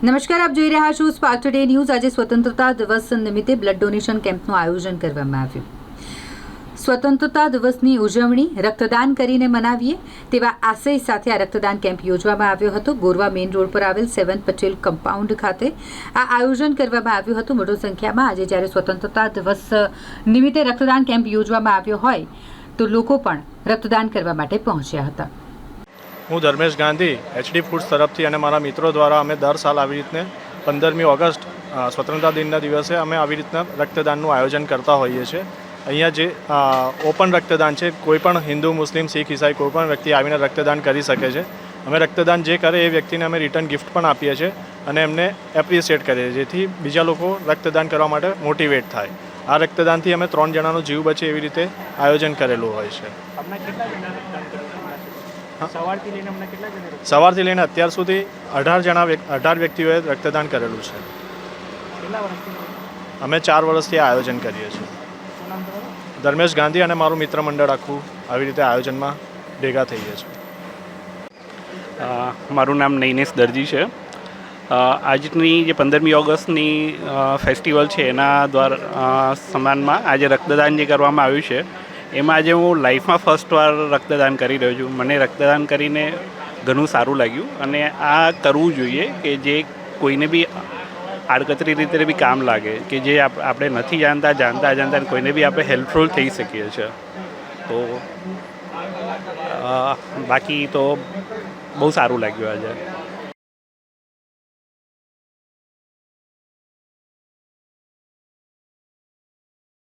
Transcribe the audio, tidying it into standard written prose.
નમસ્કાર, આપ જોઈ રહ્યા છો સ્પાર્ક ટુડે ન્યૂઝ। આજે સ્વતંત્રતા દિવસ નિમિત્તે બ્લડ ડોનેશન કેમ્પનું આયોજન કરવામાં આવ્યું। સ્વતંત્રતા દિવસની ઉજવણી રક્તદાન કરીને મનાવીએ તેવા આશય સાથે આ રક્તદાન કેમ્પ યોજવામાં આવ્યો હતો। ગોરવા મેઇન રોડ પર આવેલ 7 પટેલ કમ્પાઉન્ડ ખાતે આ આયોજન કરવામાં આવ્યું હતું। મોટી સંખ્યામાં આજે જ્યારે સ્વતંત્રતા દિવસ નિમિત્તે રક્તદાન કેમ્પ યોજવામાં આવ્યો હોય તો લોકો પણ રક્તદાન કરવા માટે પહોંચ્યા હતા। હું ધર્મેશ ગાંધી એચડી ફૂડ્સ તરફથી અને મારા મિત્રો દ્વારા અમે દર સાલ આવી રીતને 15મી ઓગસ્ટ સ્વતંત્રતા દિનના દિવસે અમે આવી રીતના રક્તદાનનું આયોજન કરતા હોઈએ છીએ। અહીંયા જે ઓપન રક્તદાન છે, કોઈપણ હિન્દુ, મુસ્લિમ, શીખ, ઈસાઈ કોઈપણ વ્યક્તિ આવીને રક્તદાન કરી શકે છે। અમે રક્તદાન જે કરે એ વ્યક્તિને અમે રિટર્ન ગિફ્ટ પણ આપીએ છીએ અને એમને એપ્રિશિએટ કરીએ છીએ, જેથી બીજા લોકો રક્તદાન કરવા માટે મોટિવેટ થાય। આ રક્તદાનથી અમે 3 જણાનો જીવ બચે એવી રીતે આયોજન કરેલું હોય છે। સવારથી લઈને અત્યાર સુધી 18 વ્યક્તિઓએ રક્તદાન કરેલું છે। અમે 4 વર્ષથી આ આયોજન કરીએ છીએ। ધર્મેશ ગાંધી અને મારું મિત્ર મંડળ આખું આવી રીતે આયોજનમાં ભેગા થઈએ છીએ। મારું નામ નૈનેશ દરજી છે। આજની જે 15મી ઓગસ્ટની ફેસ્ટિવલ છે એના દ્વારા સમાનમાં આજે રક્તદાન જે કરવામાં આવ્યું છે એમાં આજે હું લાઈફમાં ફર્સ્ટ વાર રક્તદાન કરી રહ્યો છું। મને રક્તદાન કરીને ઘણું સારું લાગ્યું અને આ કરવું જોઈએ કે જે કોઈને બી આડકતરી રીતે બી કામ લાગે, કે જે આપણે નથી જાણતા કોઈને બી આપણે હેલ્પફુલ થઈ શકીએ છીએ। તો બાકી તો બહુ સારું લાગ્યું આજે।